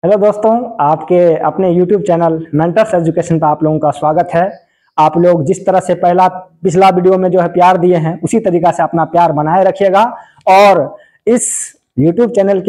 Hello दोस्तों, आपके अपने YouTube चैनल मेंटर्स एजुकेशन पर आप लोगों का स्वागत है। आप लोग जिस तरह से पिछला वीडियो में जो है प्यार दिए हैं, उसी तरीका से अपना प्यार बनाए रखिएगा और इस YouTube चैनल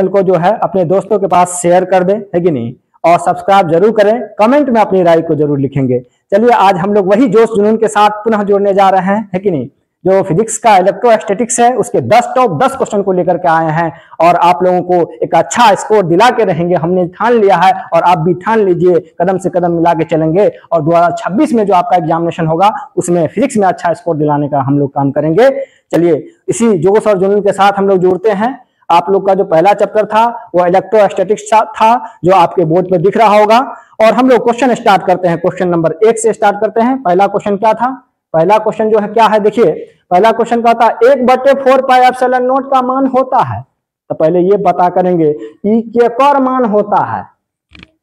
को जो है अपने दोस्तों के पास शेयर कर दें, है कि नहीं। और सब्सक्राइब जरूर करें, कमेंट में अपनी राय को जरूर लिखेंगे। चलिए, आज हम लोग वही जोश जुनून के साथ पुनः जुड़ने जा रहे हैं, है कि नहीं। जो फिजिक्स का इलेक्ट्रोस्टैटिक्स है, उसके 10 टॉप 10 क्वेश्चन को लेकर के आए हैं और आप लोगों को एक अच्छा स्कोर दिला के रहेंगे, हमने ठान लिया है। और आप भी ठान लीजिए, कदम से कदम मिला के चलेंगे और 2026 में जो आपका एग्जामिनेशन होगा उसमें फिजिक्स में अच्छा स्कोर दिलाने का हम लोग काम करेंगे। चलिए, इसी जोश और जुनून के साथ हम लोग जुड़ते हैं। आप लोग का जो पहला चैप्टर था वो इलेक्ट्रोस्टैटिक्स था, जो आपके बोर्ड पे दिख रहा होगा। और हम लोग क्वेश्चन स्टार्ट करते हैं, क्वेश्चन नंबर 1 से स्टार्ट करते हैं। पहला क्वेश्चन क्या था? पहला क्वेश्चन जो है क्या है, देखिए। पहला क्वेश्चन का था 1/4 पाई एप्सिलॉन नॉट का मान होता है। तो पहले ये पता करेंगे ई केकर मान होता है।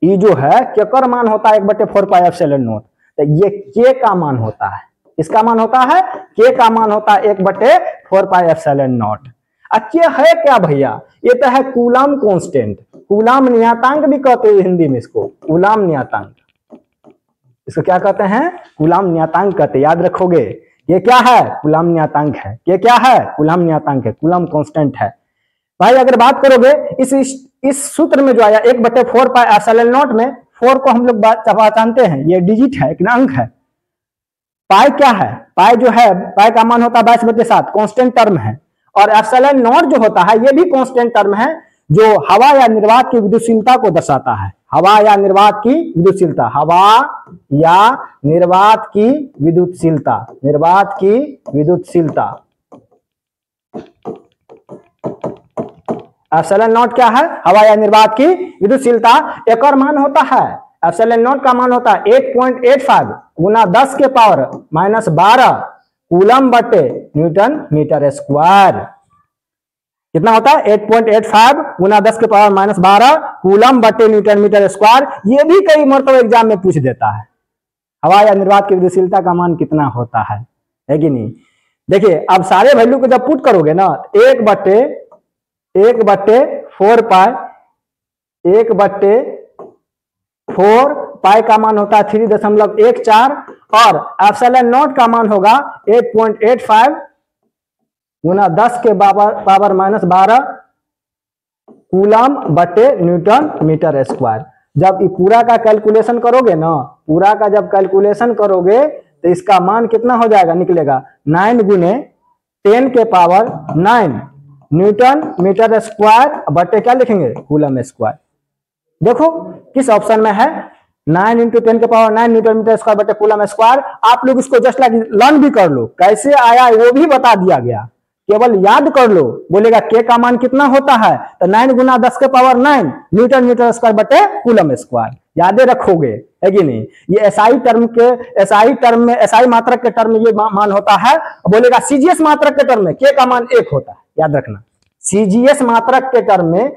ई जो है केकर मान होता है 1/4 पाई एप्सिलॉन नॉट। तो ये के का मान होता है, इसका मान होता है के का मान होता है 1/4 पाई एप्सिलॉन नॉट। के है क्या भैया? ये तो है कूलम कांस्टेंट, कूलम नियतांक भी कहते हैं हिंदी में इसको, कूलम नियतांक। इसको क्या कहते हैं? कूलम नियतांक कहते हैं, याद रखोगे। ये क्या है? कूलम नियतांक है। ये क्या है? कूलम नियतांक है, कूलम कांस्टेंट है। भाई अगर बात करोगे इस सूत्र में जो आया 1/4 पाई एप्सिलॉन नॉट में 4 को हम लोग जानते हैं, ये डिजिट है, एक अंक है। पाई क्या है? पाई जो है, पाई का मान होता है 22/7, कांस्टेंट टर्म है। और एप्सिलॉन नॉट जो होता है ये भी कांस्टेंट टर्म है, जो हवा या निर्वात की विद्युतशीलता को दर्शाता है। हवा या निर्वात की विद्युतशीलता, हवा या निर्वात की विद्युतशीलता, निर्वात की विद्युतशीलता। एप्सिलॉन नॉट क्या है? हवा या निर्वात की विद्युतशीलता। एक और मान होता है, एप्सिलॉन नॉट का मान होता है 8.85 गुना 10 के पावर -12 कूलम बटे न्यूटन मीटर स्क्वायर। कितना होता है? 8.85 गुना 10 के पावर -12 कूलम बटे न्यूटन मीटर स्क्वायर। ये भी कई मरतबा एग्जाम में पूछ देता है, हवा या निर्वात की विद्युतशीलता का मान कितना होता है कि नहीं। देखिए, अब सारे वैल्यू को जब पुट करोगे ना, 1/4 पाई का मान होता है 3.14 और एप्सिलॉन नॉट का मान होगा 8.85 गुना 10 के पावर -12 कूलम बटे न्यूटन मीटर स्क्वायर। जब ये पूरा का कैलकुलेशन करोगे ना, पूरा का जब कैलकुलेशन करोगे तो इसका मान कितना हो जाएगा, निकलेगा 9 गुने 10 के पावर 9 न्यूटन मीटर स्क्वायर बटे क्या लिखेंगे? Coulomb square. देखो किस ऑप्शन में है, 9 × 10 के पावर 9 न्यूटन मीटर स्क्वायर बटे कूलम स्क्वायर। आप लोग इसको जस्ट लाइक लर्न भी कर लो, कैसे आया वो भी बता दिया गया, केवल याद कर लो। बोलेगा के का मान कितना होता है, तो 9 गुना 10 के पावर 9 न्यूटन मीटर स्क्वायर बटे कूलम स्क्वायर। यादें रखोगे, है कि नहीं। ये एसआई मात्रक के टर्म में ये मान होता है। बोलेगा सीजीएस मात्रक के टर्म में के का मान 1 होता है, याद रखना। सीजीएस मात्रक के टर्म में,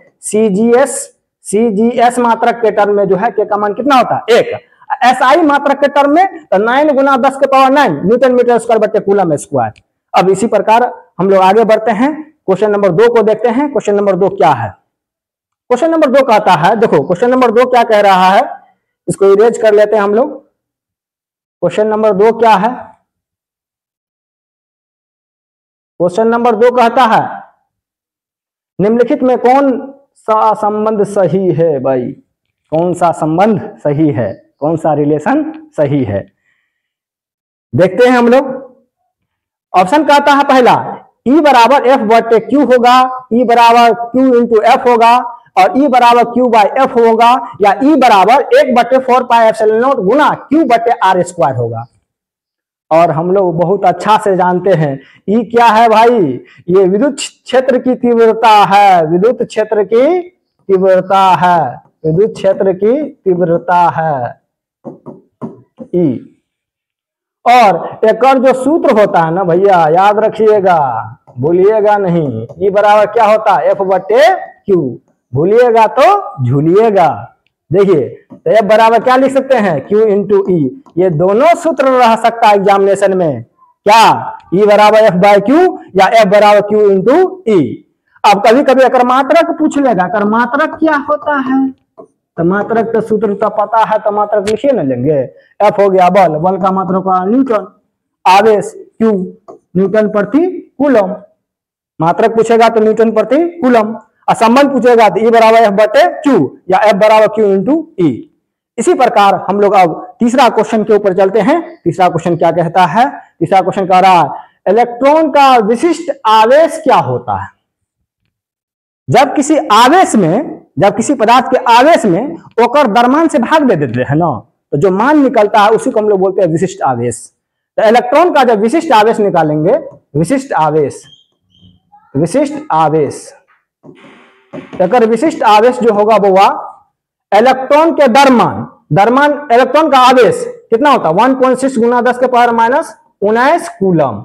सीजीएस मात्रक के टर्म में जो है के का मान कितना होता है? 1। एसआई मात्रक के टर्म में तो 9 गुना 10 के पावर 9 न्यूटन मीटर स्क्वायर बटे कूलम स्क्वायर। अब इसी प्रकार हम लोग आगे बढ़ते हैं, क्वेश्चन नंबर 2 को देखते हैं। क्वेश्चन नंबर 2 क्या है? क्वेश्चन नंबर 2 कहता है, देखो क्वेश्चन नंबर 2 क्या कह रहा है, इसको इरेज कर लेते हैं हम लोग। क्वेश्चन नंबर 2 क्या है? क्वेश्चन नंबर 2 कहता है निम्नलिखित में कौन सा संबंध सही है? भाई कौन सा संबंध सही है, कौन सा रिलेशन सही है, देखते हैं हम लोग। ऑप्शन कहता है पहला, E बराबर F बटे Q होगा, E बराबर Q इंटू F होगा, और E बराबर Q बाई F होगा, या E बराबर 1/4 pi epsilon not Guna Q बटे R स्क्वायर होगा। और हम लोग बहुत अच्छा से जानते हैं E क्या है भाई, ये विद्युत क्षेत्र की तीव्रता है, विद्युत क्षेत्र की तीव्रता है, विद्युत क्षेत्र की तीव्रता है E। और एक और जो सूत्र होता है ना भैया, याद रखिएगा, भूलिएगा नहीं। E बराबर क्या होता है? F बटे Q। भूलिएगा तो झूलिएगा। देखिए, तो F बराबर क्या लिख सकते हैं? Q into E। ये दोनों सूत्र रह सकता है एग्जामिनेशन में, क्या? E बराबर F बाय Q या F बराबर Q इंटू E। अब कभी कभी अगर मात्रक पूछ लेगा, अगर मात्रक क्या होता है तो मात्रक का सूत्र तो पता है, तो मात्रक लिखिए ना लेंगे। एफ हो गया बल, बल का मात्रक का न्यूटन, आवेश क्यू न्यूटन प्रति कूलम। मात्रक पूछेगा तो न्यूटन प्रति कूलम, और संबंध पूछेगा तो E बराबर एफ बटे क्यू या एफ बराबर क्यू इंटू ई। इसी प्रकार हम लोग अब तीसरा क्वेश्चन के ऊपर चलते हैं। तीसरा क्वेश्चन क्या कहता है? तीसरा क्वेश्चन कह रहा है इलेक्ट्रॉन का विशिष्ट आवेश क्या होता है। जब किसी आवेश में, जब किसी पदार्थ के आवेश में ओकर द्रव्यमान से भाग दे देते हैं ना, तो जो मान निकलता है उसी को हम लोग बोलते हैं विशिष्ट आवेश। तो इलेक्ट्रॉन का जब विशिष्ट आवेश निकालेंगे, विशिष्ट आवेश, विशिष्ट आवेश, अगर विशिष्ट आवेश जो होगा वो इलेक्ट्रॉन के द्रव्यमान इलेक्ट्रॉन का आवेश कितना होता है 1.6 गुना 10 के पावर माइनस 19 कूलम,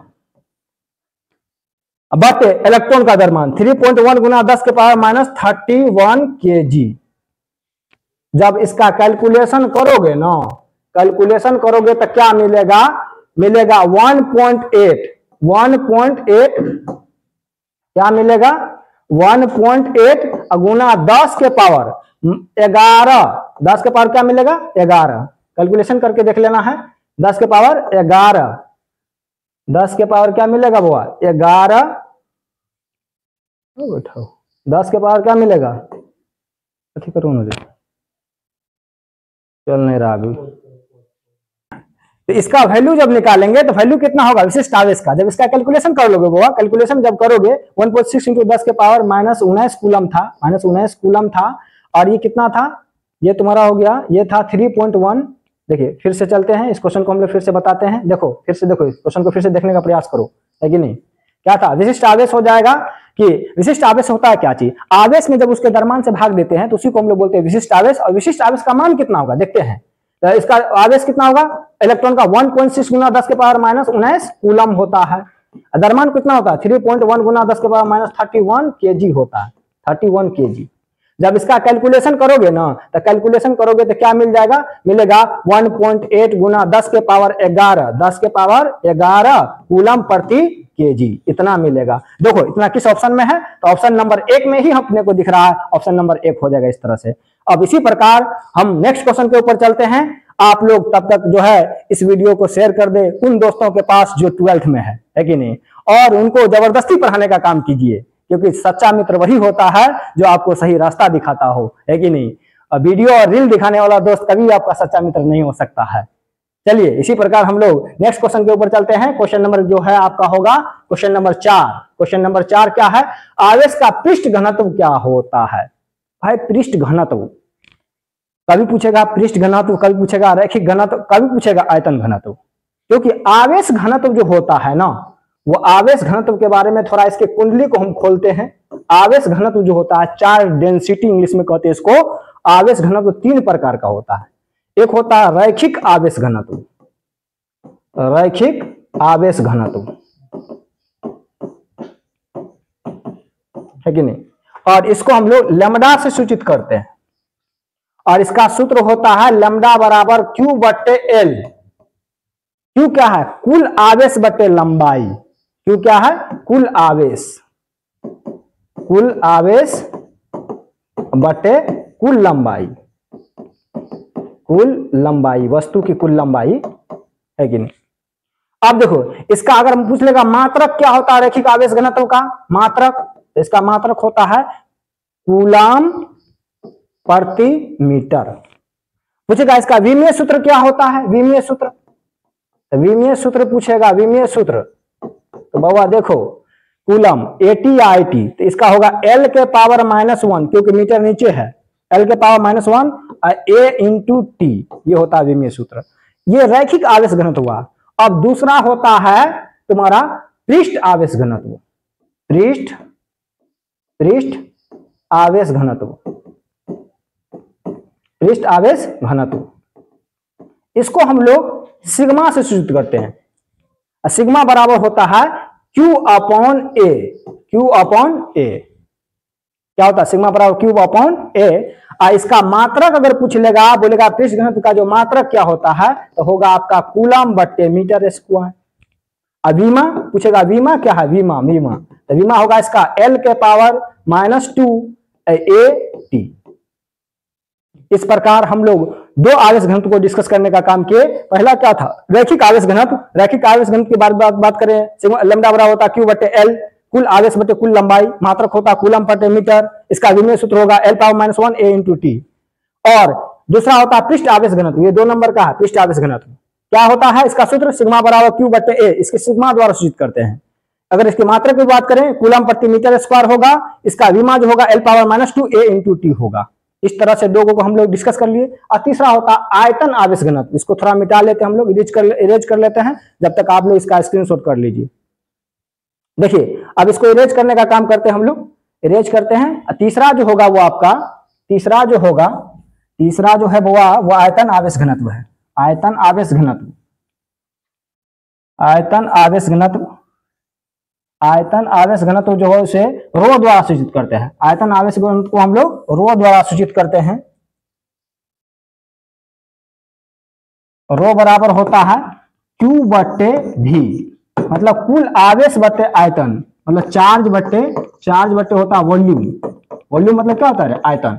बटे इलेक्ट्रॉन का द्रव्यमान 3.1 गुना 10 के पावर माइनस 31 kg। जब इसका कैलकुलेशन करोगे ना, कैलकुलेशन करोगे तो क्या मिलेगा? मिलेगा 1.8 क्या मिलेगा? 1.8 गुना 10 के पावर 11, 10 के पावर क्या मिलेगा? 11। कैलकुलेशन करके देख लेना है। 10 के पावर 11, 10 के पावर क्या मिलेगा बुआ? 11। 10 के पावर क्या मिलेगा? अच्छी करूँ मुझे, चल नहीं रहा अभी। तो इसका वैल्यू जब निकालेंगे तो वैल्यू कितना होगा विशिष्ट आवेश का? जब इसका कैलकुलेशन कर लोगे बुआ, कैलकुलेशन जब करोगे 1.6 इंटू 10 के पावर माइनस 19 कूलम था, माइनस 19 कूलम था। और ये कितना था? ये तुम्हारा हो गया, ये था 3.1। देखिए फिर से चलते हैं, इस क्वेश्चन को हम लोग फिर से बताते हैं। देखो फिर से देखो, इस क्वेश्चन को फिर से देखने का प्रयास करो, है कि नहीं? क्या था? विशिष्ट आवेश हो जाएगा कि विशिष्ट आवेश होता है क्या चीज? आवेश में जब उसके द्रव्यमान से भाग देते हैं तो उसी को हम लोग बोलते हैं विशिष्ट आवेश। और विशिष्ट आवेश का मान कितना होगा देखते हैं। तो इसका आवेश कितना होगा इलेक्ट्रॉन का? 1.6 गुना 10 के पावर माइनस 19 कूलम होता है। द्रव्यमान कितना होता है? 3.1 गुना 10 के पावर माइनस 31 kg होता है, 31 kg। जब इसका कैलकुलेशन करोगे ना, तो कैलकुलेशन करोगे तो क्या मिल जाएगा? मिलेगा 1.8 गुना 10 के पावर 11, 10 के पावर 11 कूलम प्रति kg, इतना मिलेगा। देखो इतना किस ऑप्शन में है? तो ऑप्शन नंबर 1 में ही अपने को दिख रहा है, ऑप्शन नंबर 1 हो जाएगा इस तरह से। अब इसी प्रकार हम नेक्स्ट क्वेश्चन के ऊपर चलते हैं। आप लोग तब तक जो है इस वीडियो को शेयर कर दे उन दोस्तों के पास जो 12th में है कि नहीं, और उनको जबरदस्ती पढ़ाने का काम कीजिए, क्योंकि सच्चा मित्र वही होता है जो आपको सही रास्ता दिखाता हो, है कि नहीं। वीडियो और रील दिखाने वाला दोस्त कभी आपका सच्चा मित्र नहीं हो सकता है। चलिए इसी प्रकार हम लोग नेक्स्ट क्वेश्चन के ऊपर चलते हैं। क्वेश्चन नंबर जो है आपका होगा क्वेश्चन नंबर 4। क्वेश्चन नंबर 4 क्या है? आवेश का पृष्ठ घनत्व क्या होता है? भाई पृष्ठ घनत्व कभी पूछेगा, पृष्ठ घनत्व कभी पूछेगा, रैखिक घनत्व कभी पूछेगा, आयतन घनत्व। क्योंकि आवेश घनत्व जो होता है ना, वो आवेश घनत्व के बारे में थोड़ा इसके कुंडली को हम खोलते हैं। आवेश घनत्व जो होता है, चार्ज डेंसिटी इंग्लिश में कहते हैं इसको। आवेश घनत्व 3 प्रकार का होता है। एक होता है रैखिक आवेश घनत्व, रैखिक आवेश घनत्व, है कि नहीं। और इसको हम लोग लैम्डा से सूचित करते हैं, और इसका सूत्र होता है लैम्डा बराबर क्यू बट्टे एल। क्यू क्या है? कुल आवेश बट्टे लंबाई। क्यू क्या है? कुल आवेश, कुल आवेश बटे कुल लंबाई, कुल लंबाई, वस्तु की कुल लंबाई, है कि नहीं। अब देखो इसका अगर हम पूछ लेगा मात्रक क्या होता है रैखिक आवेश घनत्व का? मात्रक, इसका मात्रक होता है कूलम प्रति मीटर। पूछेगा इसका विमीय सूत्र क्या होता है? विमीय सूत्र, विमीय सूत्र पूछेगा, विमीय सूत्र। तो बाबा देखो कूलम AT/IT, तो इसका होगा L के पावर -1, क्योंकि मीटर नीचे है, L के पावर -1 A इंटू T, ये होता है विमीय सूत्र। ये रैखिक आवेश घनत्व हुआ। अब दूसरा होता है तुम्हारा पृष्ठ आवेश घनत्व, पृष्ठ आवेश घनत्व, पृष्ठ आवेश घनत्व। इसको हम लोग सिग्मा से सूचित करते हैं। सिग्मा बराबर होता है Q upon A, Q upon A। क्या होता है? सिग्मा बराबर Q अपॉन A। इसका मात्रक अगर पूछ लेगा, बोलेगा पृष्ठ घनत्व का जो मात्रक क्या होता है, तो होगा आपका कूलम बट्टे मीटर स्क्वायर। विमा पूछेगा, विमा क्या है? विमा, विमा तो विमा होगा इसका L के पावर -2 AT। इस प्रकार हम लोग दो आवेश घनत्व को डिस्कस करने का काम किए। पहला क्या था, रैखिक आवेश घनत्व। रैखिक आवेश घनत्व की बात करें, लैम्डा बराबर होता Q बटे L, कुल आवेश बटे कुल लंबाई, मात्रक होता कूलम प्रति मीटर, इसका विमेय सूत्र होगा L पावर -1 A × T। और दूसरा होता है पृष्ठ आवेश घनत्व, ये 2 नंबर का है पृष्ठ आवेश घनत्व। क्या होता है इसका सूत्र, सिग्मा बराबर Q बटे A, इसके सिग्मा द्वारा सूचित करते हैं। अगर इसकी मात्रक की बात करें, कूलम प्रति मीटर स्क्वायर होगा, इसका विमा जो होगा L पावर -2 A × T होगा। इस तरह से दो को हम लोग डिस्कस कर लिए। और तीसरा होता आयतन आवेश घनत्व, इसको थोड़ा मिटा लेते हैं हम लोग, इरेज कर लेते हैं, जब तक आप लोग इसका स्क्रीनशॉट कर लीजिए। देखिए अब इसको इरेज करने का काम करते हैं हम लोग, इरेज करते हैं। तीसरा जो होगा वो आपका, तीसरा जो है वो आयतन आवेश घनत्व है। आयतन आवेश घनत्व, आयतन आवेश घनत्व, आयतन आवेश घनत्व जो है उसे रो द्वारा सूचित करते हैं। आयतन आवेश घनत्व को हम लोग रो द्वारा सूचित करते हैं। रो बराबर होता है Q बटे V, मतलब कुल आवेश बटे आयतन, मतलब चार्ज बटे होता है वॉल्यूम। वॉल्यूम मतलब क्या होता है, आयतन।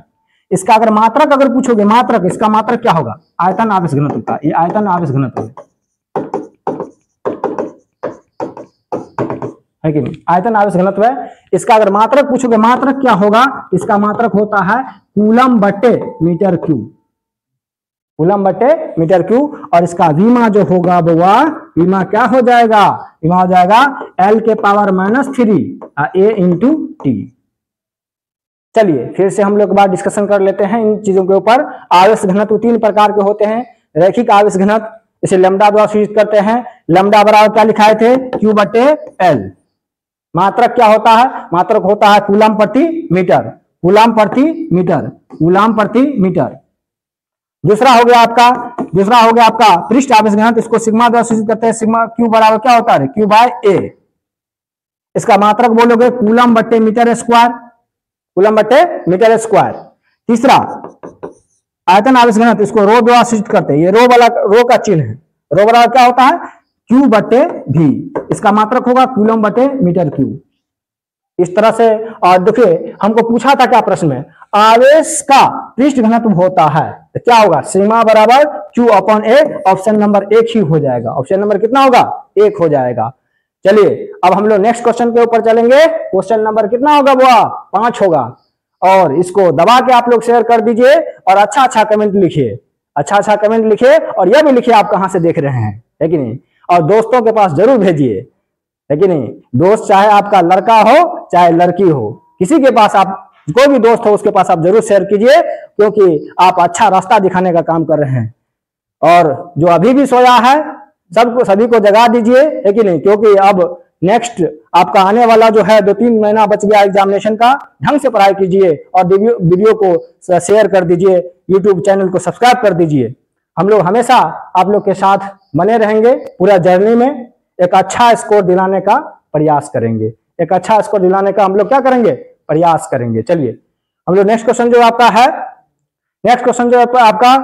इसका अगर मात्रक अगर पूछोगे, मात्रक, इसका मात्रक क्या होगा, आयतन आवेश घनत्व का, ये आयतन आवेश घनत्व है कि नहीं, आयतन आवेश घनत्व है। इसका अगर मात्रक पूछोगे, मात्रक क्या होगा, इसका मात्रक होता है कूलम बटे मीटर क्यू, कूलम बटे मीटर क्यू। और इसका विमा जो होगा वह विमा क्या हो जाएगा, विमा हो जाएगा L के पावर -3 A × T। चलिए फिर से हम लोग एक बार डिस्कशन कर लेते हैं इन चीजों के ऊपर। आवेश घनत्व 3 प्रकार के होते हैं। रैखिक आवेश घनत्व, इसे लैम्डा द्वारा सूचित करते हैं। लैम्डा बराबर क्या लिखाए थे, Q बटे L। मात्रक क्या होता है, मात्रक होता है कूलम प्रति मीटर, कूलम प्रति मीटर, कूलम प्रति मीटर। दूसरा हो गया आपका पृष्ठ आवेश घनत्व, इसको सिग्मा द्वारा सूचित करते हैं। सिग्मा Q बराबर क्या होता है, Q बाय A। इसका मात्रक बोलोगे कूलम बटे मीटर स्क्वायर, कूलम बटे मीटर स्क्वायर। तीसरा आयतन आवेश घनत्व, इसको रो द्वारा सूचित करते हैं। ये रो का चिन्ह है। रो बराबर क्या होता है, Q बटे V, इसका मात्रक होगा कूलम बटे मीटर क्यूब। इस तरह से। और देखिए हमको पूछा था क्या प्रश्न में, आवेश का पृष्ठ घनत्व होता है तो क्या होगा, सिग्मा बराबर Q upon A। Option number 1 ही हो जाएगा। ऑप्शन नंबर कितना होगा, 1 हो जाएगा। चलिए अब हम लोग नेक्स्ट क्वेश्चन के ऊपर चलेंगे। क्वेश्चन नंबर कितना होगा, वो 5 होगा। और इसको दबा के आप लोग शेयर कर दीजिए और अच्छा कमेंट लिखिए, अच्छा कमेंट लिखिए। और यह भी लिखिए आप कहां से देख रहे हैं, है कि नहीं। और दोस्तों के पास जरूर भेजिए, है कि नहीं। दोस्त चाहे आपका लड़का हो चाहे लड़की हो, किसी के पास आप, कोई भी दोस्त हो उसके पास आप जरूर शेयर कीजिए, क्योंकि आप अच्छा रास्ता दिखाने का काम कर रहे हैं। और जो अभी भी सोया है सभी को जगा दीजिए, है कि नहीं। क्योंकि अब नेक्स्ट आपका आने वाला जो है 2-3 महीना बच गया एग्जामिनेशन का। ढंग से पढ़ाई कीजिए और वीडियो को शेयर कर दीजिए, यूट्यूब चैनल को सब्सक्राइब कर दीजिए। हम लोग हमेशा आप लोग के साथ बने रहेंगे। पूरा जर्नी में एक अच्छा स्कोर दिलाने का प्रयास करेंगे, एक अच्छा स्कोर दिलाने का हम लोग क्या करेंगे, प्रयास करेंगे। चलिए हम लोग नेक्स्ट क्वेश्चन जो आपका है, नेक्स्ट क्वेश्चन जो आपका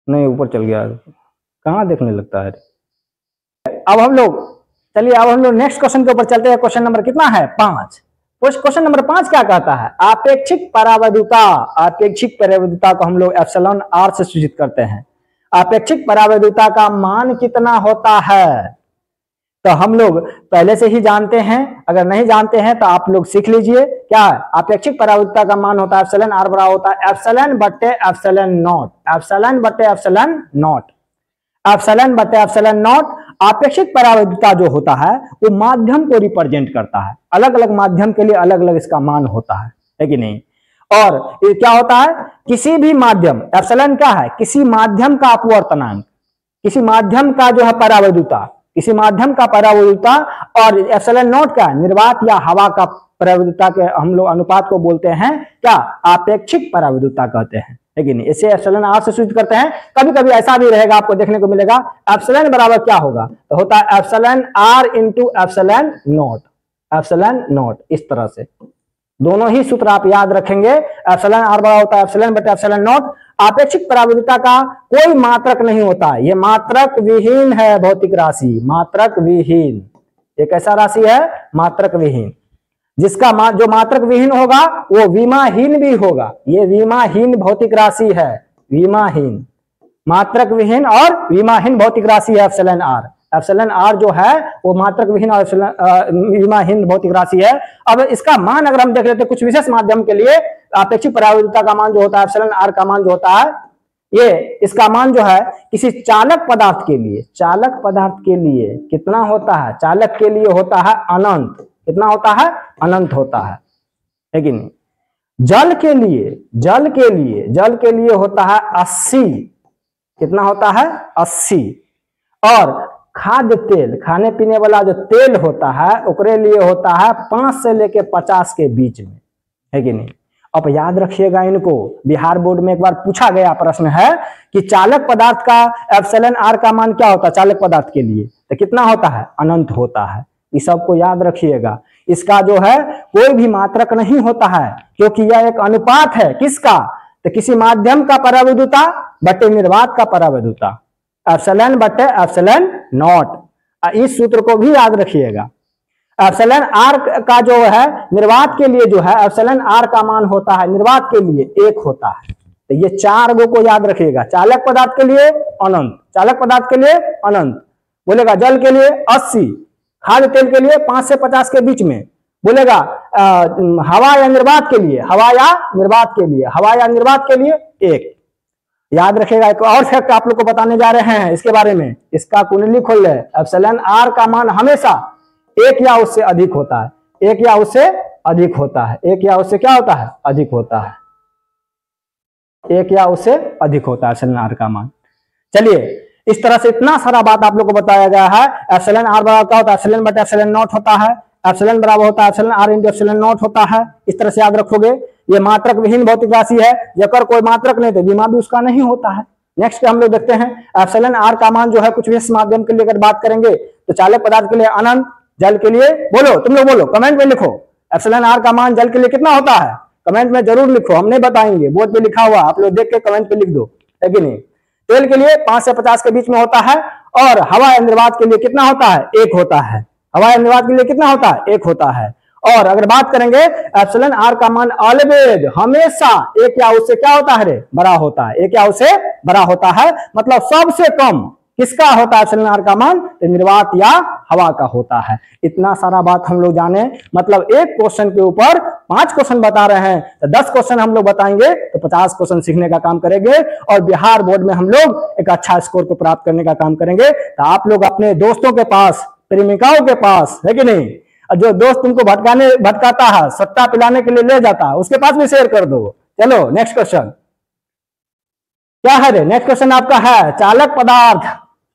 नहीं ऊपर चल गया, कहाँ देखने लगता है। अब हम लोग नेक्स्ट क्वेश्चन के ऊपर चलते हैं। क्वेश्चन नंबर कितना है, 5। क्वेश्चन नंबर 5 क्या कहता है, आपेक्षिक परावैद्युता। आपेक्षिक परावैद्युता को हम लोग एप्सिलॉन R से सूचित करते हैं। आपेक्षिक परावैद्युता का मान कितना होता है, तो हम लोग पहले से ही जानते हैं। अगर नहीं जानते हैं तो आप लोग सीख लीजिए। क्या है, आपेक्षिक परावैद्युता का मान होता है एप्सिलॉन R बराबर होता है एप्सिलॉन बटे एप्सिलॉन नॉट, एप्सिलॉन बटे एप्सिलॉन नॉट, एप्सिलॉन बटे एप्सिलॉन नॉट। आपेक्षिक परावैद्युता जो होता है वो माध्यम को रिप्रेजेंट करता है। अलग अलग माध्यम के लिए अलग अलग इसका मान होता है कि नहीं। और ये क्या होता है, किसी भी माध्यम, एप्सिलॉन क्या है, किसी माध्यम का अपवर्तनांक, किसी माध्यम का जो है परावैद्युता, किसी माध्यम का परावैद्युता। और एप्सिलॉन नॉट का निर्वात या हवा का परावैद्युता के हम लोग अनुपात को बोलते हैं क्या, आपेक्षिक परावैद्युता कहते हैं, है कि नहीं। इसे एप्सिलॉन R से सूचित करते हैं। कभी कभी ऐसा भी रहेगा, आपको देखने को मिलेगा एप्सिलॉन बराबर क्या होगा, तो होता है epsilon R into epsilon not, epsilon not. इस तरह से दोनों ही सूत्र आप याद रखेंगे। एप्सिलॉन आर बड़ा होता है एप्सिलॉन बटे एप्सिलॉन नॉट। आपेक्षिक परावैद्युता का कोई मात्रक नहीं होता है, ये मात्रक विहीन है भौतिक राशि, मात्रक विहीन। एक ऐसा राशि है मात्रक विहीन, जिसका जो मात्रक विहीन होगा वो विमाहीन भी होगा। ये विमाहीन भौतिक राशि है, विमाहीन, मात्रक विहीन और विमाहीन भौतिक राशि है एप्सिलॉन आर। एप्सिलॉन आर जो है वो मात्रक विहीन और विमाहीन भौतिक राशि है। अब इसका मान अगर हम देख लेते हैं कुछ विशेष माध्यम के लिए, आपेक्षिक परावैद्युता का मान जो होता है एप्सिलॉन आर का मान जो होता है, ये इसका मान जो है किसी चालक पदार्थ के लिए, चालक पदार्थ के लिए कितना होता है, चालक के लिए होता है अनंत। कितना होता है, अनंत होता है कि नहीं। जल के लिए, जल के लिए, जल के लिए होता है 80। कितना होता है, 80। और खाद्य तेल, खाने पीने वाला जो तेल होता है उसके लिए होता है 5 से लेके 50 के बीच में, है कि नहीं। अब याद रखिएगा इनको, बिहार बोर्ड में एक बार पूछा गया प्रश्न है कि चालक पदार्थ का एप्सिलॉन आर का मान क्या होता है चालक पदार्थ के लिए, तो कितना होता है, अनंत होता है। इस सबको याद रखिएगा। इसका जो है कोई भी मात्रक नहीं होता है, क्योंकि यह एक अनुपात है किसका, तो किसी माध्यम का परावैद्युता बटे निर्वात का परावैद्युता, एप्सिलॉन बटे एप्सिलॉन नॉट। इस सूत्र को भी याद रखिएगा। एप्सिलॉन आर का जो है निर्वात के लिए जो है एप्सिलॉन आर का मान होता है निर्वात के लिए 1 होता है। तो ये 4 गो को याद रखिएगा। चालक पदार्थ के लिए अनंत, चालक पदार्थ के लिए अनंत बोलेगा, जल के लिए 80, खाद्य तेल के लिए 5 से 50 के बीच में बोलेगा, हवा या निर्वात के लिए, हवा या निर्वात के लिए, हवा या निर्वात के लिए 1। याद रखेगा। एक और फैक्ट आप लोग को बताने जा रहे हैं इसके बारे में, इसका कुंडली खोल ले। एप्सिलॉन आर का मान हमेशा 1 या उससे अधिक होता है, 1 या उससे अधिक होता है, 1 या उससे क्या होता है, अधिक होता है, 1 या उससे अधिक होता है एप्सिलॉन आर का मान। चलिए, इस तरह से इतना सारा बात आप लोग को बताया गया है। एप्सिलॉन आर बराबर क्या होता है, एप्सिलॉन बटे एप्सिलॉन नॉट होता है, एप्सिलॉन बराबर होता है epsilon r into epsilon naught होता है। इस तरह से याद रखोगे। ये मात्रक विहीन भौतिक राशि है, जकर कोई मात्रक नहीं तो विमा भी उसका नहीं होता है। नेक्स्ट हम लोग देखते हैं एप्सिलॉन आर का मान जो है कुछ विशेष माध्यम के लिए अगर बात करेंगे तो चालक पदार्थ के लिए अनंत, जल के लिए बोलो, तुम लोग बोलो, कमेंट में लिखो एप्सिलॉन आर का मान जल के लिए कितना होता है, कमेंट में जरूर लिखो, हम नहीं बताएंगे, बोर्ड पे लिखा हुआ, आप लोग देख के कमेंट पे लिख दो, है कि नहीं। तेल के लिए 5 से 50 के बीच में होता है, और हवा या निर्वात के लिए कितना होता है, 1 होता है। हवा या निर्वात के लिए कितना होता है, 1 होता है। और अगर बात करेंगे एप्सिलॉन आर का मान ऑलवेज, हमेशा 1 या उससे क्या होता है रे, बड़ा होता है, 1 या उससे बड़ा होता है। मतलब सबसे कम किसका होता है एप्सिलॉन आर का मान, निर्वात या हवा का होता है। इतना सारा बात हम लोग जाने, मतलब एक क्वेश्चन के ऊपर 5 क्वेश्चन बता रहे हैं, तो 10 क्वेश्चन हम लोग बताएंगे तो 50 क्वेश्चन सीखने का काम करेंगे, और बिहार बोर्ड में हम लोग एक अच्छा स्कोर को प्राप्त करने का काम करेंगे। तो आप लोग अपने दोस्तों के पास, प्रेमिकाओं के पास, है कि नहीं, जो दोस्त तुमको भटकाता है, सट्टा पिलाने के लिए ले जाता है, उसके पास भी शेयर कर दो। चलो नेक्स्ट क्वेश्चन क्या है रे, नेक्स्ट क्वेश्चन आपका है चालक पदार्थ,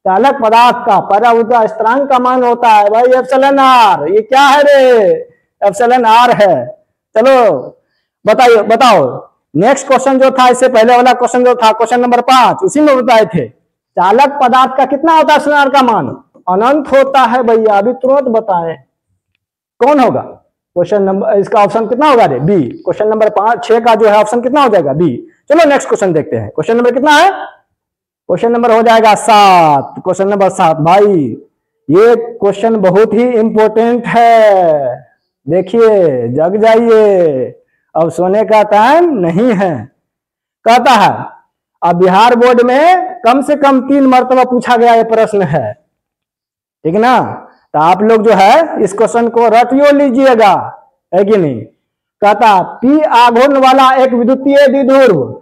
चालक पदार्थ का परावैद्युता स्थिरांक का मान होता है भाई एप्सिलॉन आर। ये क्या है रे, एप्सिलॉन आर है। चलो बताइए, बताओ। नेक्स्ट क्वेश्चन जो था, इससे पहले वाला क्वेश्चन जो था, क्वेश्चन नंबर 5, उसी में बताए थे चालक पदार्थ का कितना होता है एप्सिलॉन आर का मान, अनंत होता है भैया, अभी तुरंत बताएं कौन होगा। क्वेश्चन नंबर, इसका ऑप्शन कितना होगा रे, बी। क्वेश्चन नंबर 6 का जो है ऑप्शन कितना हो जाएगा, बी। चलो नेक्स्ट क्वेश्चन देखते हैं। क्वेश्चन नंबर कितना है, क्वेश्चन नंबर हो जाएगा 7। क्वेश्चन नंबर 7 भाई, ये क्वेश्चन बहुत ही इंपॉर्टेंट है, देखिए जग जाइए, अब सोने का टाइम नहीं है। कहता है अब बिहार बोर्ड में कम से कम 3 मरतबा पूछा गया ये प्रश्न है, ठीक ना। तो आप लोग जो है इस क्वेश्चन को रटियो लीजिएगा, है कि नहीं। कहता पी आघूर्ण वाला एक विद्युतीय द्विध्रुव,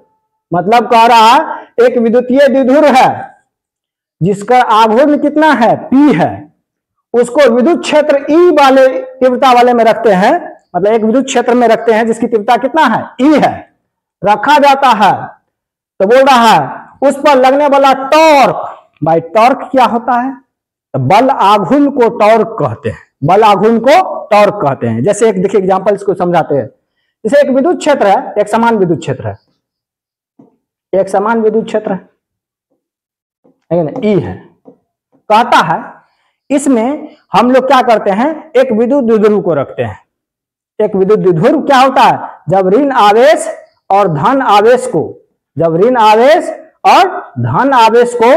मतलब कह रहा एक विद्युतीय द्विध्रुव है जिसका आघूर्ण कितना है, पी है, उसको विद्युत क्षेत्र ई वाले तीव्रता वाले में रखते हैं, मतलब एक विद्युत क्षेत्र में रखते हैं जिसकी तीव्रता कितना है, ई है, रखा जाता है। तो बोल रहा है उस पर लगने वाला टॉर्क, भाई टॉर्क क्या होता है, तो बल आघूर्ण को टॉर्क कहते हैं, बल आघूर्ण को टॉर्क कहते हैं। जैसे एक देखिए एग्जांपल इसको समझाते हैं। जैसे एक विद्युत क्षेत्र है, एक समान विद्युत क्षेत्र है, एक समान विद्युत क्षेत्र है ना, ई है। कहता है इसमें हम लोग क्या करते हैं, एक विद्युत द्विध्रुव को रखते हैं, एक विद्युत द्विध्रुव क्या होता है, जब ऋण आवेश और धन आवेश को, जब ऋण आवेश और धन आवेश को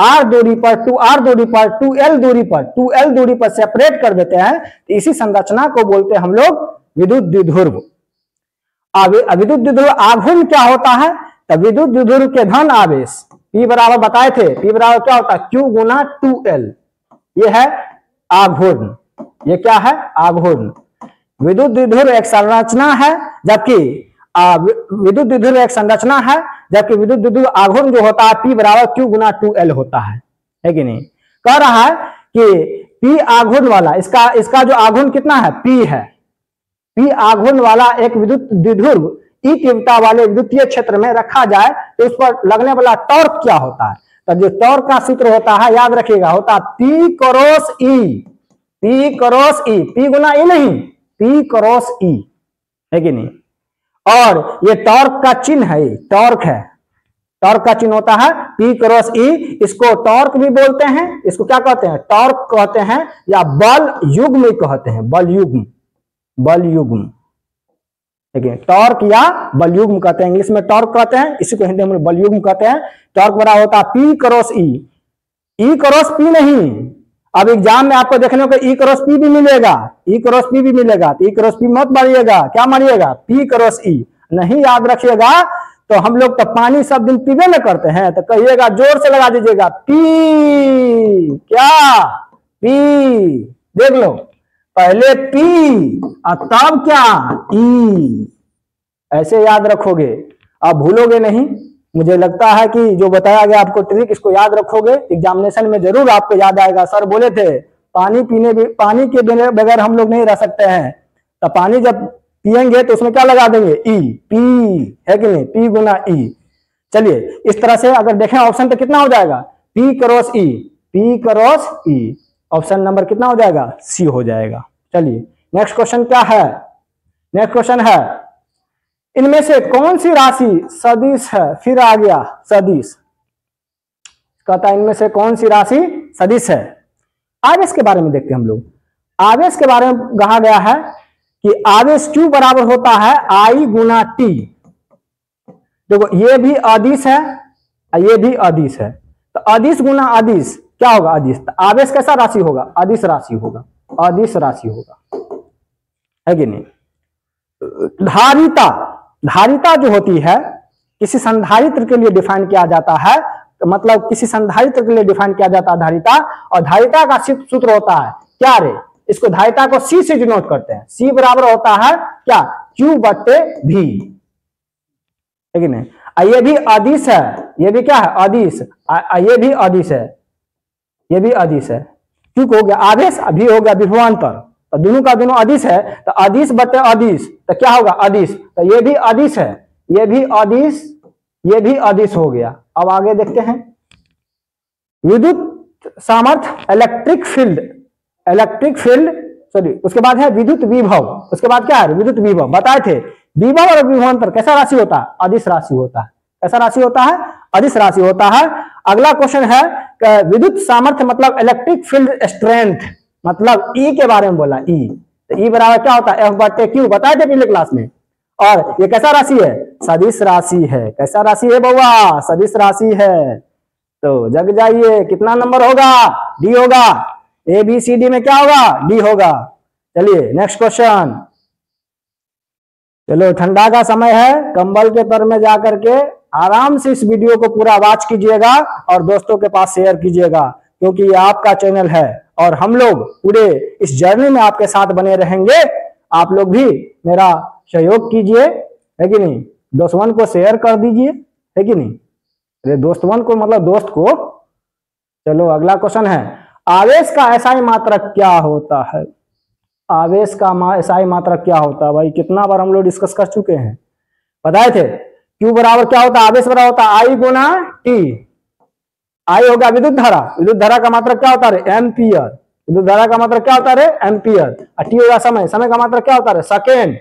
r दूरी पर 2r दूरी पर 2l दूरी पर 2l दूरी पर सेपरेट कर देते हैं, तो इसी संरचना को बोलते हैं हम लोग विद्युत द्विध्रुव। विद्युत द्विध्रुव आघूर्ण क्या होता है, तो विद्युत द्विध्रुव के धन आवेश P बराबर बताए थे, P बराबर क्या होता है, Q गुना 2l, ये है आघूर्ण, ये क्या है आघूर्ण। विद्युत द्विध्रुव एक संरचना है, जबकि विद्युत द्विध्रुव एक संरचना है, जबकि विद्युत द्विध्रुव आघूर्ण जो होता है P बराबर Q गुना 2l होता है कि नहीं। कह रहा है कि P आघूर्ण वाला, इसका जो आघूर्ण कितना है, P है, P आघूर्ण वाला एक विद्युत द्विध्रुव E तीव्रता वाले विद्युतीय क्षेत्र में रखा जाए तो उस पर लगने वाला टॉर्क क्या होता है, तो जो टॉर्क का सूत्र होता है याद रखिएगा, होता है P cross E, P cross E, P गुना E नहीं, P क्रॉस E, है कि नहीं। और ये टॉर्क का चिन्ह है, टॉर्क है, टॉर्क का चिन्ह होता है P क्रॉस E। इसको टॉर्क भी बोलते हैं, इसको क्या कहते हैं, टॉर्क कहते हैं, या बल युग्म कहते हैं, बल युग्म, बल युग्म, ठीक है, टॉर्क या बल युग्म कहते हैं, इंग्लिश में टॉर्क कहते हैं, इसी को हिंदी में बल युग्म कहते हैं। टॉर्क बराबर होता है P cross E, E cross P नहीं। अब एग्जाम में आपको देखने को E क्रॉस P भी मिलेगा, E क्रॉस P भी मिलेगा, तो E क्रॉस P मत मारिएगा, क्या मारिएगा, P क्रॉस E। नहीं याद रखिएगा तो हम लोग तो पानी सब दिन पीबे न करते हैं, तो कहिएगा, जोर से लगा दीजिएगा, P, क्या P, देख लो, पहले P और तब क्या E, ऐसे याद रखोगे, आप भूलोगे नहीं। मुझे लगता है कि जो बताया गया आपको ट्रिक, इसको याद रखोगे, एग्जामिनेशन में जरूर आपको याद आएगा। सर बोले थे पानी के बगैर हम लोग नहीं रह सकते हैं, तो पानी जब पिएंगे तो उसमें क्या लगा देंगे, E, P, है कि नहीं, P गुना E। चलिए इस तरह से अगर देखें ऑप्शन तो कितना हो जाएगा, P cross E, P cross E, option number कितना हो जाएगा, सी हो जाएगा। चलिए नेक्स्ट क्वेश्चन क्या है, नेक्स्ट क्वेश्चन है, इनमें से कौन सी राशि सदिश है, फिर आ गया सदिश, कहता है इनमें से कौन सी राशि सदिश है। आवेश के बारे में देखते हैं हम लोग, आवेश के बारे में कहा गया है कि आवेश Q बराबर होता है I गुना T। देखो ये भी अदिश है, ये भी अदिश है, तो अदिश गुना अदिश क्या होगा, अदिश। तो आवेश कैसा राशि होगा, अदिश राशि होगा, अदिश राशि होगा, है कि नहीं। धारिता, धारिता जो होती है किसी संधारित्र के लिए डिफाइन किया जाता है, तो मतलब किसी संधारित्र के लिए डिफाइन किया जाता है धारिता, और धारिता का सूत्र होता है क्या रे, इसको धारिता को C से डिनोट करते हैं, C बराबर होता है क्या, Q बट्टे V, है कि नहीं। ये भी अदिश है, ये भी क्या है अदिश, ये भी अदिश है, ये भी अदिश है, क्योंकि हो गया आवेश, अभी हो गया विभवांतर, तो दोनों का दोनों अदिश है, तो अदिश बटे अदिश तो क्या होगा अदिश, तो ये भी अदिश है, ये भी अदिश, ये भी अदिश हो गया। अब आगे देखते हैं, विद्युत सामर्थ्य, electric field, electric field sorry, उसके बाद है विद्युत विभव, उसके बाद क्या है विद्युत विभव। बताए थे विभव और विभवांतर कैसा राशि होता है, अदिश राशि होता है, कैसा राशि होता है, अदिश राशि होता है। अगला क्वेश्चन है विद्युत सामर्थ्य मतलब इलेक्ट्रिक फील्ड स्ट्रेंथ, मतलब E के बारे में बोला, E, तो E बराबर क्या होता है, F बटे Q, बताए थे पिछले क्लास में। और ये कैसा राशि है, सदिश राशि है, कैसा राशि है बउआ, सदिश राशि है। तो जग जाइए, कितना नंबर होगा, D होगा, ABCD में क्या होगा, D होगा। चलिए नेक्स्ट क्वेश्चन, चलो ठंडा का समय है, कंबल के तर में जाकर के आराम से इस वीडियो को पूरा वॉच कीजिएगा और दोस्तों के पास शेयर कीजिएगा, क्योंकि ये आपका चैनल है और हम लोग पूरे इस जर्नी में आपके साथ बने रहेंगे। आप लोग भी मेरा सहयोग कीजिए, है कि नहीं, दोस्तवन को शेयर कर दीजिए, है कि नहीं, अरे दोस्तवन को मतलब दोस्त को। चलो अगला क्वेश्चन है, आवेश का एसआई मात्रक क्या होता है, आवेश का एसआई मात्रक क्या होता है। भाई कितना बार हम लोग डिस्कस कर चुके हैं, बताए थे Q बराबर क्या होता है, आवेश बराबर होता है I गुना T, I होगा विद्युत धारा, विद्युत धारा का मात्रक क्या होता है, एम्पियर, विद्युत धारा का मात्रक क्या होता है, एम्पियर। T होगा समय, समय का मात्रक क्या होता है, सेकेंड,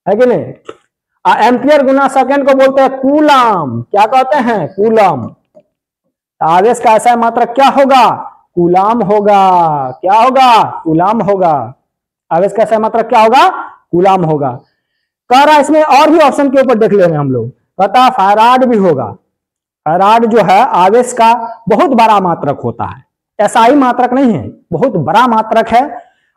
है कि नहीं। एम्पियर गुना सेकेंड को बोलते हैं कूलम, क्या कहते हैं, कूलम। आवेश का एसआई मात्रक क्या होगा, कूलम होगा, क्या होगा, कूलम होगा। आवेश का एसआई मात्रक क्या होगा, कूलाम होगा। कह रहा है इसमें और भी ऑप्शन के ऊपर देख ले रहे हैं हम लोग, कहता है फैराड भी होगा। फैराड जो है आवेश का बहुत बड़ा मात्रक होता है, एसआई मात्रक नहीं है, बहुत बड़ा मात्रक है।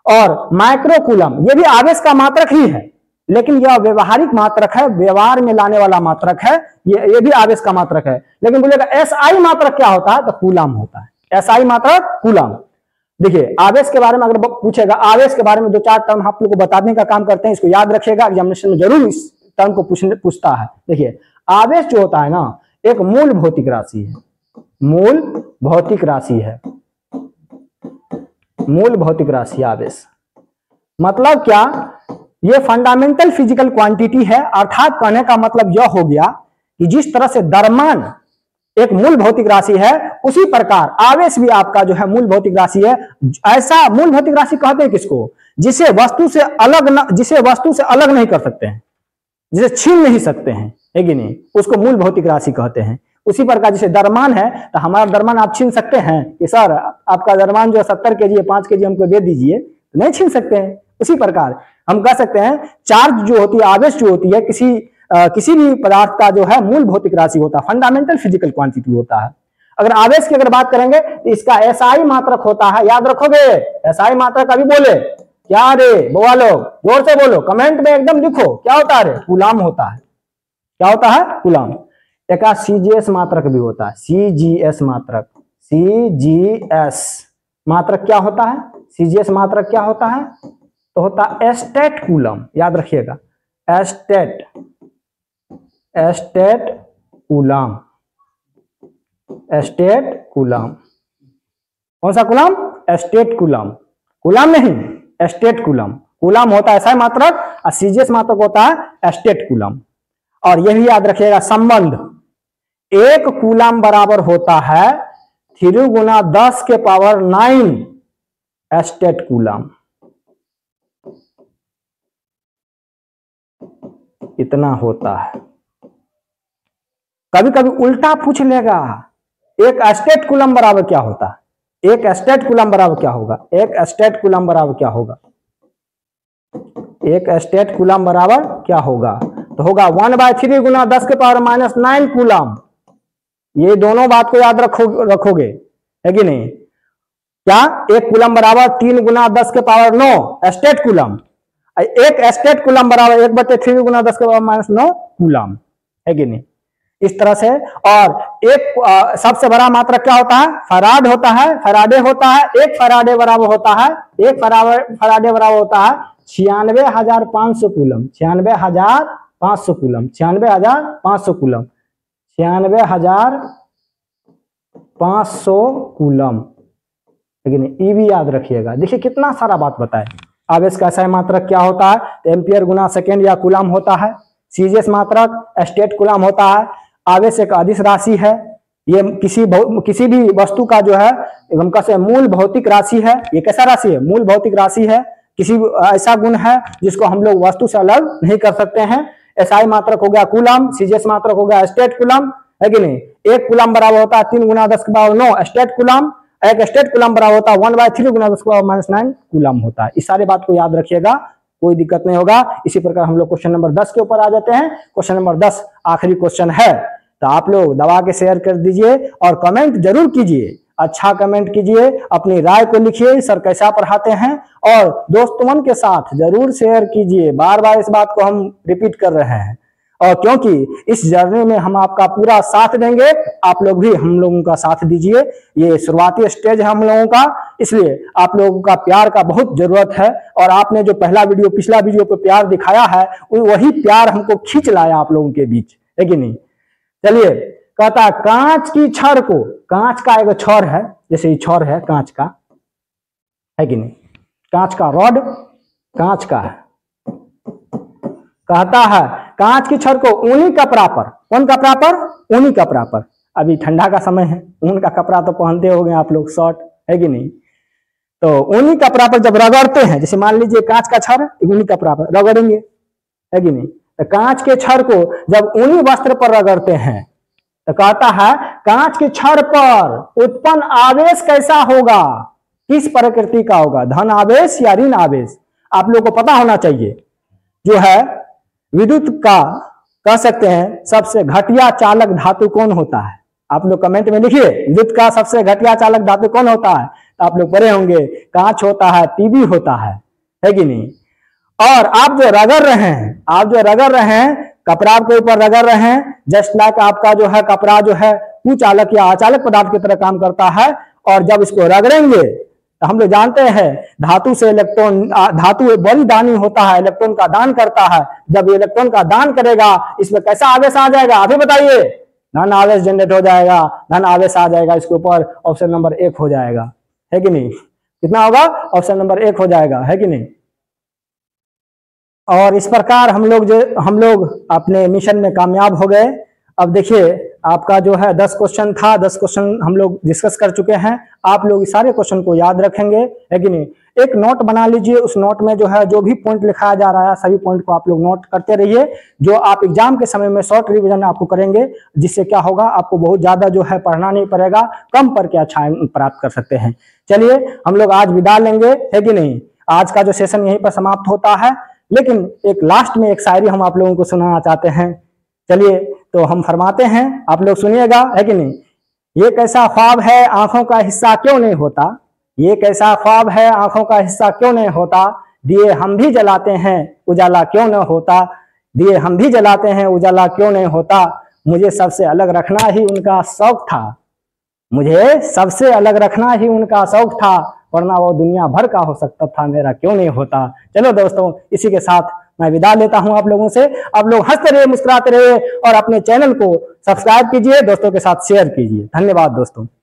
और माइक्रोकूलम ये भी आवेश का मात्रक ही है, लेकिन यह व्यवहारिक मात्रक है, व्यवहार में लाने वाला मात्रक है, ये भी आवेश का मात्रक है। लेकिन बोलेगा एसआई मात्रक क्या होता है, तो कूलाम होता है, एसआई मात्रक कूलाम। देखिए आवेश के बारे में अगर पूछेगा, आवेश के बारे में 2-4 टर्म आप लोग को बताने का काम करते हैं, इसको याद रखिएगा, एग्जामिनेशन में जरूर इस टर्म को पूछता है। देखिए आवेश जो होता है ना, एक मूल भौतिक राशि है, मूल भौतिक राशि है, मूल भौतिक राशि आवेश। मतलब क्या, ये फंडामेंटल फिजिकल क्वांटिटी है। अर्थात कहने का मतलब यह हो गया कि जिस तरह से द्रव्यमान एक मूल भौतिक राशि है, उसी प्रकार आवेश भी आपका जो है मूल भौतिक राशि है। ऐसा मूल भौतिक राशि कहते हैं किसको, जिसे वस्तु से अलग नहीं कर सकते हैं, जिसे छीन नहीं सकते हैं, है कि नहीं, उसको मूल भौतिक राशि कहते हैं। उसी प्रकार जैसे द्रव्यमान है, तो हमारा द्रव्यमान आप छीन सकते हैं कि सर आपका द्रव्यमान जो 70 kg है, 5 kg हमको दे दीजिए, तो नहीं छीन सकते हैं। उसी प्रकार हम कह सकते हैं चार्ज जो होती है, आवेश जो होती है, किसी भी पदार्थ का जो है मूल भौतिक राशि होता है, फंडामेंटल फिजिकल क्वांटिटी होता है। अगर आवेश की अगर बात करेंगे तो इसका एसआई मात्रक होता है, याद रखोगे एसआई मात्रक। अभी बोले क्या रे बुआ लोग, जोर से बोलो, कमेंट में एकदम लिखो, क्या होता है रे, कूलाम होता है। क्या होता है, कूलाम। एक सीजीएस मात्रक भी होता है, सीजीएस मात्रक, सीजीएस मात्रक क्या होता है, सीजीएस मात्रक क्या होता है, तो होता है एस्टेट कूलम। याद रखिएगा estate, estate coulomb, estate coulomb. कौन सा कूलम, एस्टेट कूलम, कूलम नहीं एस्टेट कूलम। कूलम होता है ऐसा मात्रक और सीजीएस मात्रक होता है एस्टेट कूलम। और यह भी याद रखिएगा संबंध, 1 कूलम बराबर होता है 3 गुना 10 के पावर 9 एस्टेट कूलम। इतना होता है। कभी कभी उल्टा पूछ लेगा, एक एस्टेट कूलम बराबर क्या होता है, एक एस्टेट कूलम बराबर क्या होगा, एक एस्टेट कूलम बराबर क्या होगा, एक एस्टेट कूलम बराबर क्या होगा, तो होगा 1/3 गुना 10 के पावर -9 कूलम। ये दोनों बात को याद रखोगे, है कि नहीं। क्या, 1 कूलम बराबर 3 गुना 10 के पावर 9 एस्टेट कूलम, एक एस्टेट कूलम बराबर 1/3 गुना 10 के पावर -9 कूलम, है कि नहीं। इस तरह से। और एक सबसे बड़ा मात्रक क्या होता है, फैराड होता है, फैराडे होता है। एक फैराडे बराबर होता है, एक फैराडे बराबर होता है 96,500 कूलम, 96,500 कूलम, 96,500 कूलम, 96,500 कूलम, लेकिन ये भी याद रखिएगा। देखिए कितना सारा बात बताए। आवेश का एसआई मात्रक क्या होता है, एम्पियर गुना सेकेंड या कूलम होता है। सीजीएस मात्रक एस्टेट कूलम होता है। आवेश एक अदिश राशि है, ये किसी भी वस्तु का जो है हम कहते हैं मूल भौतिक राशि है। ये कैसा राशि है, मूल भौतिक राशि है। किसी ऐसा गुण है जिसको हम लोग वस्तु से अलग नहीं कर सकते हैं। एसआई मात्रक हो गया कूलम, सीजीएस मात्रक हो गया एस्टेट कूलम, है कि नहीं। 1 कूलम बराबर होता है 3 गुना 10 के पावर 9 एस्टेट कूलम। एक एस्टेट कूलम बराबर होता है 1/3 गुना 10 के पावर -9 कूलम होता है। इस सारे बात को याद रखिएगा, कोई दिक्कत नहीं होगा। इसी प्रकार हम लोग क्वेश्चन नंबर 10 के ऊपर आ जाते हैं। क्वेश्चन नंबर 10 आखिरी क्वेश्चन है, तो आप लोग दबा के शेयर कर दीजिए और कमेंट जरूर कीजिए, अच्छा कमेंट कीजिए, अपनी राय को लिखिए, सर कैसा पढ़ाते हैं, और दोस्तों के साथ जरूर शेयर कीजिए। बार बार इस बात को हम रिपीट कर रहे हैं, और क्योंकि इस जर्नी में हम आपका पूरा साथ देंगे, आप लोग भी हम लोगों का साथ दीजिए। ये शुरुआती स्टेज है हम लोगों का, इसलिए आप लोगों का प्यार का बहुत जरूरत है। और आपने जो पिछला वीडियो पे प्यार दिखाया है, वही प्यार हमको खींच लाया आप लोगों के बीच, है कि नहीं। चलिए, कहता कांच की छड़ को, कांच का एक छड़ है, जैसे ये छड़ है कांच का, है कि नहीं, कांच का रॉड कांच का है। कहता है कांच की छड़ को ऊनी कपड़ा पर, कौन कपड़ा पर, ऊनी कपड़ा पर, अभी ठंडा का समय है, ऊन का कपड़ा तो पहनते होंगे आप लोग, शर्ट, है कि नहीं। तो ऊनी कपड़ा पर जब रगड़ते हैं, जैसे मान लीजिए कांच का छड़ ऊनी कपड़ा पर रगड़ेंगे, है कि नहीं। तो कांच के छड़ को जब ऊनी वस्त्र पर रगड़ते हैं, तो कहता है कांच के छड़ पर उत्पन्न आवेश कैसा होगा, किस प्रकृति का होगा, धन आवेश या ऋण आवेश। आप लोग को पता होना चाहिए। जो है विद्युत का कह सकते हैं सबसे घटिया चालक धातु कौन होता है? आप लोग कमेंट में लिखिए, विद्युत का सबसे घटिया चालक धातु कौन होता है? तो आप लोग पढ़े होंगे, कांच होता है, पीबी होता है कि नहीं? और आप जो रगड़ रहे हैं, कपड़ा के ऊपर रगड़ रहे हैं, जस्ट लाइक आपका जो है कपड़ा जो है कुचालक या अचालक पदार्थ की तरह काम करता है। और जब इसको रगड़ेंगे तो हम लोग जानते हैं धातु से इलेक्ट्रॉन, धातु एक बड़ी दानी होता है, इलेक्ट्रॉन का दान करता है। जब ये इलेक्ट्रॉन का दान करेगा, इसमें कैसा आवेश आ जाएगा? अभी बताइए। धन आवेश जनरेट हो जाएगा, धन आवेश आ जाएगा, इसके ऊपर ऑप्शन नंबर 1 हो जाएगा, है कि नहीं? कितना होगा? ऑप्शन नंबर 1 हो जाएगा, है कि नहीं? और इस प्रकार हम लोग अपने मिशन में कामयाब हो गए। अब देखिए, आपका जो है 10 क्वेश्चन था, 10 क्वेश्चन हम लोग डिस्कस कर चुके हैं। आप लोग इस सारे क्वेश्चन को याद रखेंगे, है कि नहीं? एक नोट बना लीजिए, उस नोट में जो है जो भी पॉइंट लिखाया जा रहा है सभी पॉइंट को आप लोग नोट करते रहिए। जो आप एग्जाम के समय में शॉर्ट रिवीजन आपको करेंगे, जिससे क्या होगा, आपको बहुत ज्यादा जो है पढ़ना नहीं पड़ेगा, कम पढ़ के अच्छा प्राप्त कर सकते हैं। चलिए हम लोग आज विदा लेंगे, है कि नहीं? आज का जो सेशन यहीं पर समाप्त होता है, लेकिन एक लास्ट में एक शायरी हम आप लोगों को सुनाना चाहते हैं। चलिए तो हम फरमाते हैं, आप लोग सुनिएगा, है कि नहीं? ये कैसा ख्वाब है आंखों का हिस्सा क्यों नहीं होता, ये कैसा ख्वाब है आंखों का हिस्सा क्यों नहीं होता, दिए हम भी जलाते हैं उजाला क्यों न होता, दिए हम भी जलाते हैं उजाला क्यों नहीं होता, मुझे सबसे अलग रखना ही उनका शौक था, मुझे सबसे अलग रखना ही उनका शौक था, वरना वो दुनिया भर का हो सकता था, मेरा क्यों नहीं होता। चलो दोस्तों, इसी के साथ मैं विदा लेता हूं आप लोगों से। आप लोग हंसते रहिए, मुस्कुराते रहिए और अपने चैनल को सब्सक्राइब कीजिए, दोस्तों के साथ शेयर कीजिए। धन्यवाद दोस्तों।